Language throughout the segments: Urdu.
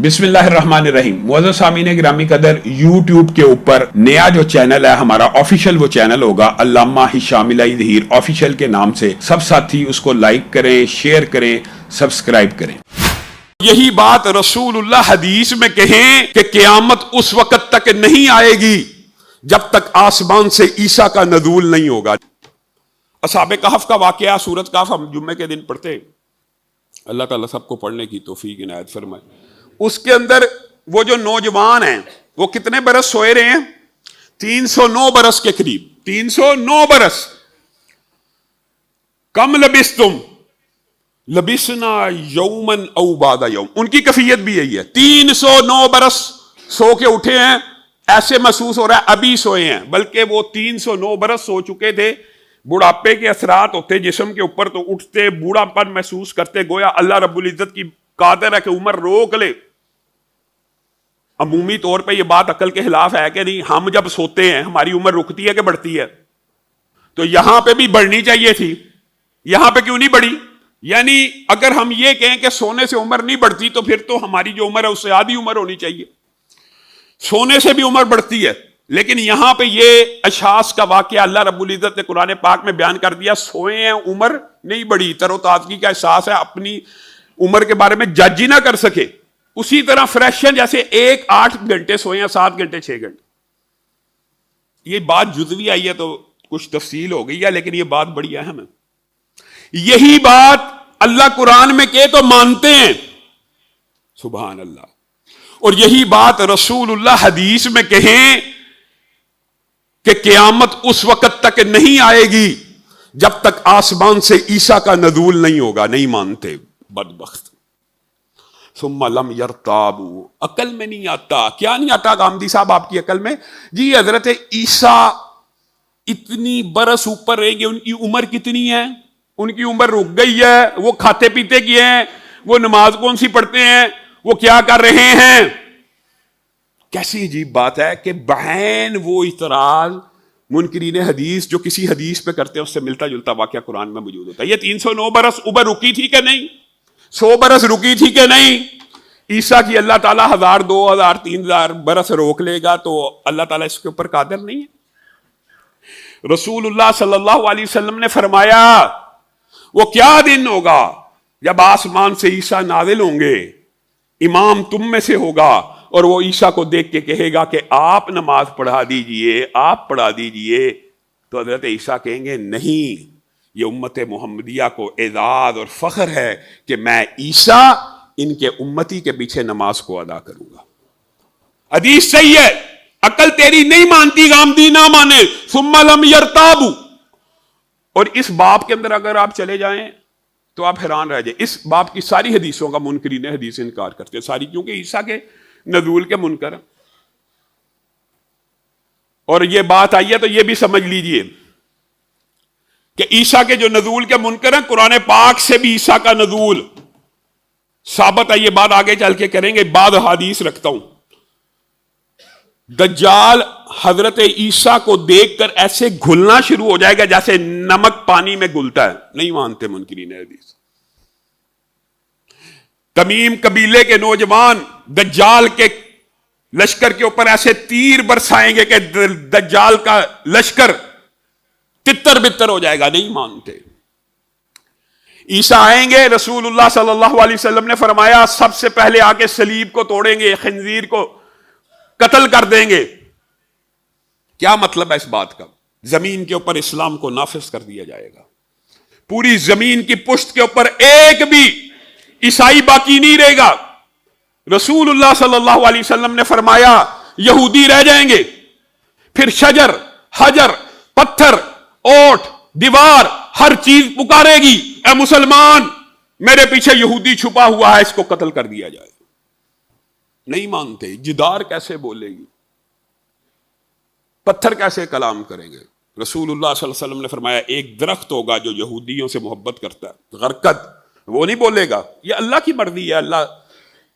بسم اللہ الرحمن الرحیم. معزز سامعین گرامی قدر، یوٹیوب کے اوپر نیا جو چینل ہے ہمارا آفیشیل، وہ چینل ہوگا علامہ ہشام الہی ظہیر آفیشیل کے نام سے. سب ساتھی اس کو لائک کریں، شیئر کریں، سبسکرائب کریں. یہی بات رسول اللہ حدیث میں کہیں کہ قیامت اس وقت تک نہیں آئے گی جب تک آسمان سے عیسیٰ کا نزول نہیں ہوگا. اصحاب کہف کا واقعہ سورۃ کہف ہم جمعے کے دن پڑھتے ہیں. اللہ تعالیٰ سب کو پڑھنے کی توفیق عنایت فرمائے. اس کے اندر وہ جو نوجوان ہیں وہ کتنے برس سوئے رہے ہیں؟ 309 برس کے قریب. 309 برس. کم لبستم لبسنا یومن او بعد یوم. ان کی کیفیت بھی یہی ہے. 309 برس سو کے اٹھے ہیں، ایسے محسوس ہو رہا ہے ابھی سوئے ہیں، بلکہ وہ 309 برس سو چکے تھے. بڑھاپے کے اثرات ہوتے جسم کے اوپر تو اٹھتے بوڑھا پن محسوس کرتے، گویا اللہ رب العزت کی قادر ہے کہ عمر روک لے. عمومی طور پہ یہ بات عقل کے خلاف ہے کہ نہیں؟ ہم جب سوتے ہیں ہماری عمر رکتی ہے کہ بڑھتی ہے؟ تو یہاں پہ بھی بڑھنی چاہیے تھی، یہاں پہ کیوں نہیں بڑھی؟ یعنی اگر ہم یہ کہیں کہ سونے سے عمر نہیں بڑھتی تو پھر تو ہماری جو عمر ہے اس سے آدھی عمر ہونی چاہیے. سونے سے بھی عمر بڑھتی ہے، لیکن یہاں پہ یہ اشخاص کا واقعہ اللہ رب العزت نے قرآن پاک میں بیان کر دیا. سوئے ہیں، عمر نہیں بڑھی، تر و تازگی کا احساس ہے، اپنی عمر کے بارے میں جج ہی نہ کر سکے. اسی طرح فریش ہیں جیسے 8 گھنٹے سوئے ہیں، 7 گھنٹے 6 گھنٹے. یہ بات جزوی آئی ہے تو کچھ تفصیل ہو گئی ہے، لیکن یہ بات بڑی اہم ہے. یہی بات اللہ قرآن میں کہے تو مانتے ہیں. سبحان اللہ. اور یہی بات رسول اللہ حدیث میں کہیں کہ قیامت اس وقت تک نہیں آئے گی جب تک آسمان سے عیسیٰ کا نزول نہیں ہوگا. نہیں مانتے بدبخت. ثم لم یرتابوا. عقل میں نہیں آتا. کیا نہیں آتا غامدی صاحب آپ کی عقل میں؟ جی حضرت عیسیٰ اتنی برس اوپر رہیں گے، ان کی عمر کتنی ہے؟ ان کی عمر رک گئی ہے. وہ کھاتے پیتے کیے ہیں، وہ نماز کون سی پڑھتے ہیں، وہ کیا کر رہے ہیں؟ کیسی عجیب بات ہے کہ بعین وہ اعتراض منکرین حدیث جو کسی حدیث پہ کرتے ہیں اس سے ملتا جلتا واقعہ قرآن میں موجود ہوتا ہے. یہ 309 برس عمر رکی تھی کہ نہیں؟ 100 برس رکی تھی کہ نہیں؟ عیسیٰ کی اللہ تعالیٰ 1000 2000 3000 برس روک لے گا تو اللہ تعالیٰ اس کے اوپر قادر نہیں ہے؟ رسول اللہ صلی اللہ علیہ وسلم نے فرمایا وہ کیا دن ہوگا جب آسمان سے عیسیٰ نازل ہوں گے، امام تم میں سے ہوگا اور وہ عیسیٰ کو دیکھ کے کہے گا کہ آپ نماز پڑھا دیجئے، آپ پڑھا دیجئے. تو حضرت عیسیٰ کہیں گے نہیں، یہ امت محمدیہ کو اعزاز اور فخر ہے کہ میں عیسیٰ ان کے امتی کے پیچھے نماز کو ادا کروں گا. حدیث صحیح ہے. عقل تیری نہیں مانتی، غامدی نہ مانے. ثم لم یرتابوا. اور اس باب کے اندر اگر آپ چلے جائیں تو آپ حیران رہ جائیں. اس باب کی ساری حدیثوں کا منکرین حدیث انکار کرتے ہیں، ساری، کیونکہ عیسیٰ کے نزول کے منکر. اور یہ بات آئی ہے تو یہ بھی سمجھ لیجئے کہ عیسیٰ کے جو نزول کے منکر ہیں، قرآن پاک سے بھی عیسیٰ کا نزول ثابت ہے. یہ بات آگے چل کے کریں گے. بعد حدیث رکھتا ہوں. دجال حضرت عیسیٰ کو دیکھ کر ایسے گھلنا شروع ہو جائے گا جیسے نمک پانی میں گھلتا ہے. نہیں مانتے منکرین حدیث. تمیم قبیلے کے نوجوان دجال کے لشکر کے اوپر ایسے تیر برسائیں گے کہ دجال کا لشکر تتر بتر ہو جائے گا. نہیں مانتے. عیسیٰ آئیں گے، رسول اللہ صلی اللہ علیہ وسلم نے فرمایا سب سے پہلے آ کے صلیب کو توڑیں گے، خنزیر کو قتل کر دیں گے. کیا مطلب ہے اس بات کا؟ زمین کے اوپر اسلام کو نافذ کر دیا جائے گا. پوری زمین کی پشت کے اوپر ایک بھی عیسائی باقی نہیں رہے گا. رسول اللہ صلی اللہ علیہ وسلم نے فرمایا یہودی رہ جائیں گے، پھر شجر، حجر، پتھر، اوٹ، دیوار، ہر چیز پکارے گی اے مسلمان میرے پیچھے یہودی چھپا ہوا ہے، اس کو قتل کر دیا جائے. نہیں مانتے. جدار کیسے بولے گی؟ پتھر کیسے کلام کریں گے؟ رسول اللہ صلی اللہ علیہ وسلم نے فرمایا ایک درخت ہوگا جو یہودیوں سے محبت کرتا ہے، غرقد، وہ نہیں بولے گا. یہ اللہ کی مرضی ہے. اللہ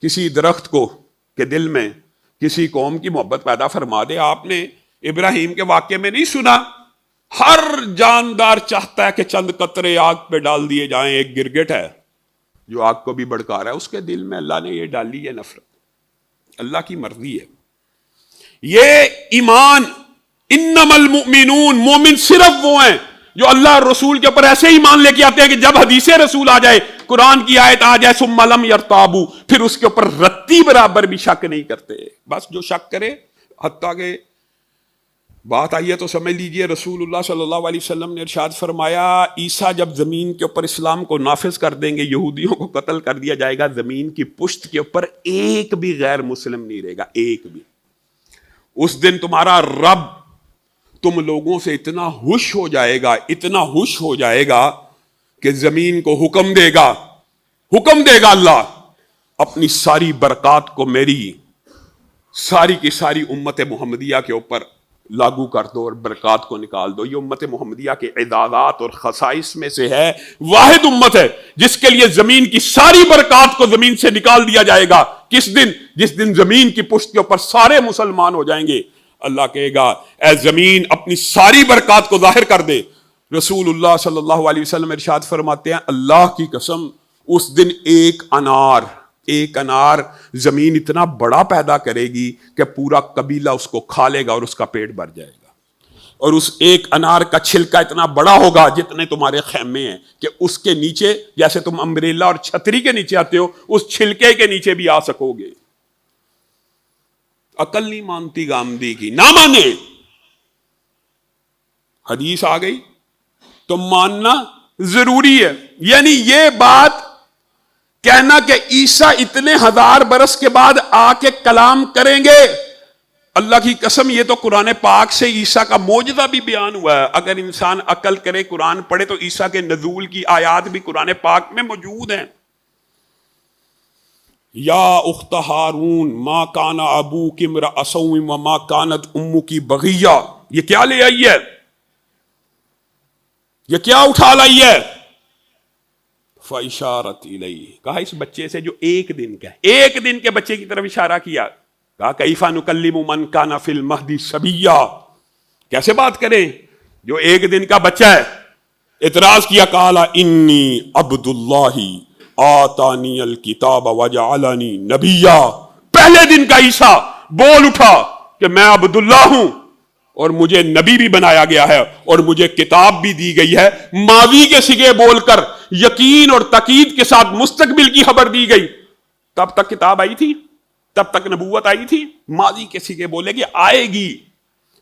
کسی درخت کو کے دل میں کسی قوم کی محبت پیدا فرما دے. آپ نے ابراہیم کے واقعے میں نہیں سنا؟ ہر جاندار چاہتا ہے کہ چند قطرے آگ پہ ڈال دیے جائیں. ایک گرگٹ ہے جو آگ کو بھی بھڑکا رہا ہے، اس کے دل میں اللہ نے یہ ڈالی ہے نفرت. اللہ کی مرضی ہے. یہ ایمان انما المؤمنون، مومن صرف وہ ہیں جو اللہ اور رسول کے اوپر ایسے ایمان لے کے آتے ہیں کہ جب حدیث رسول آ جائے، قرآن کی آیت آ جائے، ثم لم یرتابوا، پھر اس کے اوپر رتی برابر بھی شک نہیں کرتے. بس جو شک کرے، حتیٰ کہ بات آئی ہے تو سمجھ لیجئے رسول اللہ صلی اللہ علیہ وسلم نے ارشاد فرمایا عیسیٰ جب زمین کے اوپر اسلام کو نافذ کر دیں گے، یہودیوں کو قتل کر دیا جائے گا، زمین کی پشت کے اوپر ایک بھی غیر مسلم نہیں رہے گا، ایک بھی. اس دن تمہارا رب تم لوگوں سے اتنا خوش ہو جائے گا، اتنا خوش ہو جائے گا کہ زمین کو حکم دے گا اللہ اپنی ساری برکات کو میری ساری کی ساری امت محمدیہ کے اوپر لاگو کر دو اور برکات کو نکال دو. یہ امت محمدیہ کے اعدادات اور خصائص میں سے ہے، واحد امت ہے جس کے لیے زمین کی ساری برکات کو زمین سے نکال دیا جائے گا. کس دن؟ جس دن زمین کی پشت کے اوپر سارے مسلمان ہو جائیں گے. اللہ کہے گا اے زمین اپنی ساری برکات کو ظاہر کر دے. رسول اللہ صلی اللہ علیہ وسلم ارشاد فرماتے ہیں اللہ کی قسم اس دن ایک انار زمین اتنا بڑا پیدا کرے گی کہ پورا قبیلہ اس کو کھا لے گا اور اس کا پیٹ بھر جائے گا. اور اس ایک انار کا چھلکا اتنا بڑا ہوگا جتنے تمہارے خیمے ہیں کہ اس کے نیچے جیسے تم امبریلا اور چھتری کے نیچے آتے ہو اس چھلکے کے نیچے بھی آ سکو گے. عقل نہیں مانتی گامدی کی، نہ مانے. حدیث آ گئی تو ماننا ضروری ہے. یعنی یہ بات کہنا کہ عیسیٰ اتنے ہزار برس کے بعد آ کے کلام کریں گے، اللہ کی قسم یہ تو قرآن پاک سے عیسیٰ کا معجزہ بھی بیان ہوا ہے. اگر انسان عقل کرے قرآن پڑھے تو عیسیٰ کے نزول کی آیات بھی قرآن پاک میں موجود ہیں. یا اخت ہارون ما کان ابوک امرأ سوء وما کانت امک بغیہ. یہ کیا لے آئی ہے؟ یہ کیا اٹھا لائی ہے؟ فاشارت الیہ، کہا اس بچے سے جو ایک دن کا ہے، ایک دن کے بچے کی طرف اشارہ کیا. کہا کیف نکلم من کان فی المہد صبیا، کیسے بات کریں جو ایک دن کا بچہ ہے. اعتراض کیا قال انی عبد اللہ آتانی الکتاب وجعلنی نبیا. پہلے دن کا عیسیٰ بول اٹھا کہ میں عبداللہ ہوں اور مجھے نبی بھی بنایا گیا ہے اور مجھے کتاب بھی دی گئی ہے. ماضی کے صیغے بول کر یقین اور تاکید کے ساتھ مستقبل کی خبر دی گئی. تب تک کتاب آئی تھی، تب تک نبوت آئی تھی. ماضی کے صیغے بولے گی آئے گی،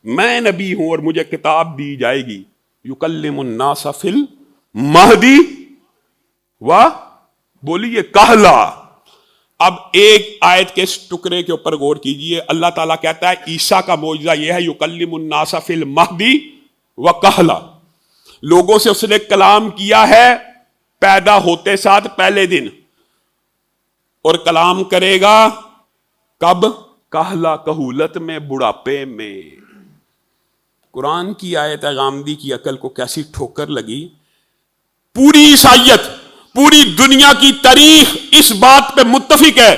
میں نبی ہوں اور مجھے کتاب دی جائے گی. یکلم الناس فی المہدی و بولیے کہلا. اب ایک آیت کے اس ٹکڑے کے اوپر غور کیجئے. اللہ تعالیٰ کہتا ہے عیسیٰ کا معجزہ یہ ہے یکلم الناس فی المہدی و کہلا، لوگوں سے اس نے کلام کیا ہے پیدا ہوتے ساتھ پہلے دن، اور کلام کرے گا کب؟ کہلا، کہولت میں، بڑھاپے میں. قرآن کی آیت غامدی کی عقل کو کیسی ٹھوکر لگی. پوری عیسائیت، پوری دنیا کی تاریخ اس بات پہ متفق ہے.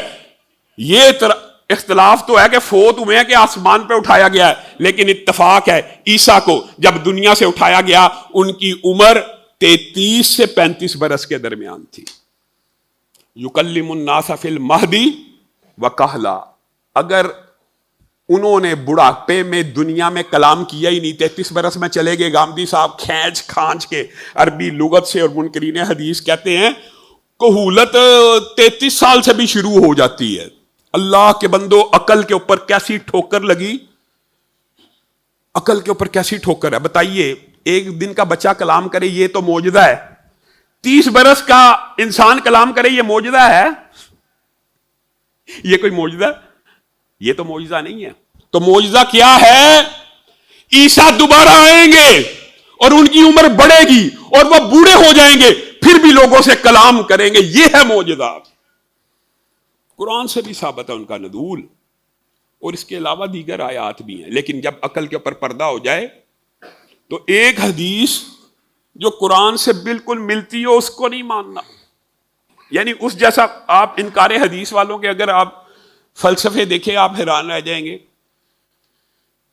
یہ اختلاف تو ہے کہ فوت ہوئے ہیں کہ آسمان پہ اٹھایا گیا ہے، لیکن اتفاق ہے عیسیٰ کو جب دنیا سے اٹھایا گیا ان کی عمر 33 سے 35 برس کے درمیان تھی. یکلم الناس فی المہدی و کہلا. اگر انہوں نے بڑھاپے میں دنیا میں کلام کیا ہی نہیں، 33 برس میں چلے گئے. گامدی صاحب کھینچ کھانچ کے عربی لغت سے، اور منکرین حدیث کہتے ہیں کہولت 33 سال سے بھی شروع ہو جاتی ہے. اللہ کے بندو عقل کے اوپر کیسی ٹھوکر لگی، عقل کے اوپر کیسی ٹھوکر ہے. بتائیے ایک دن کا بچہ کلام کرے یہ تو معجزہ ہے، 30 برس کا انسان کلام کرے یہ معجزہ ہے؟ یہ کوئی معجزہ؟ یہ تو معجزہ نہیں ہے. تو معجزہ کیا ہے؟ عیسیٰ دوبارہ آئیں گے اور ان کی عمر بڑھے گی اور وہ بوڑھے ہو جائیں گے، پھر بھی لوگوں سے کلام کریں گے. یہ ہے معجزہ. قرآن سے بھی ثابت ہے ان کا نزول، اور اس کے علاوہ دیگر آیات بھی ہیں. لیکن جب عقل کے اوپر پردہ ہو جائے تو ایک حدیث جو قرآن سے بالکل ملتی ہو اس کو نہیں ماننا. یعنی اس جیسا آپ انکار حدیث والوں کے اگر آپ فلسفے دیکھیں آپ حیران رہ جائیں گے.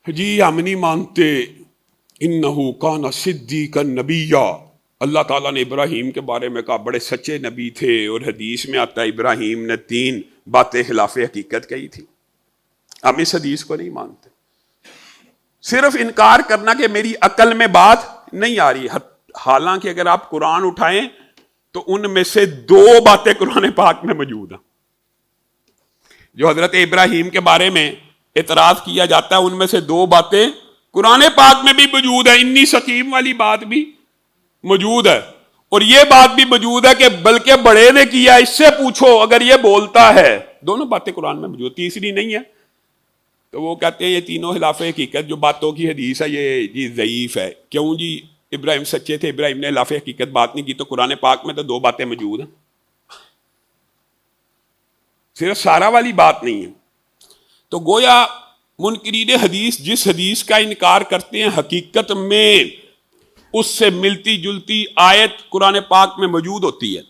جی ہم نہیں مانتے انہو کان صدیقا نبیّا. اللہ تعالیٰ نے ابراہیم کے بارے میں کہا بڑے سچے نبی تھے، اور حدیث میں آتا ہے ابراہیم نے 3 باتیں خلاف حقیقت کہی تھی. ہم اس حدیث کو نہیں مانتے. صرف انکار کرنا کہ میری عقل میں بات نہیں آ رہی. حالانکہ اگر آپ قرآن اٹھائیں تو ان میں سے 2 باتیں قرآن پاک میں موجود ہیں. جو حضرت ابراہیم کے بارے میں اعتراض کیا جاتا ہے ان میں سے 2 باتیں قرآن پاک میں بھی موجود ہے. انی سقیم والی بات بھی موجود ہے اور یہ بات بھی موجود ہے کہ بلکہ بڑے نے کیا اس سے پوچھو اگر یہ بولتا ہے. دونوں باتیں قرآن میں موجود, تیسری نہیں ہے. تو وہ کہتے ہیں یہ تینوں خلاف حقیقت جو باتوں کی حدیث ہے یہ جی ضعیف ہے. کیوں جی؟ ابراہیم سچے تھے, ابراہیم نے خلاف حقیقت بات نہیں کی, تو قرآن پاک میں تو 2 باتیں موجود ہیں, صرف سارا والی بات نہیں ہے. تو گویا منکرین حدیث جس حدیث کا انکار کرتے ہیں حقیقت میں اس سے ملتی جلتی آیت قرآن پاک میں موجود ہوتی ہے.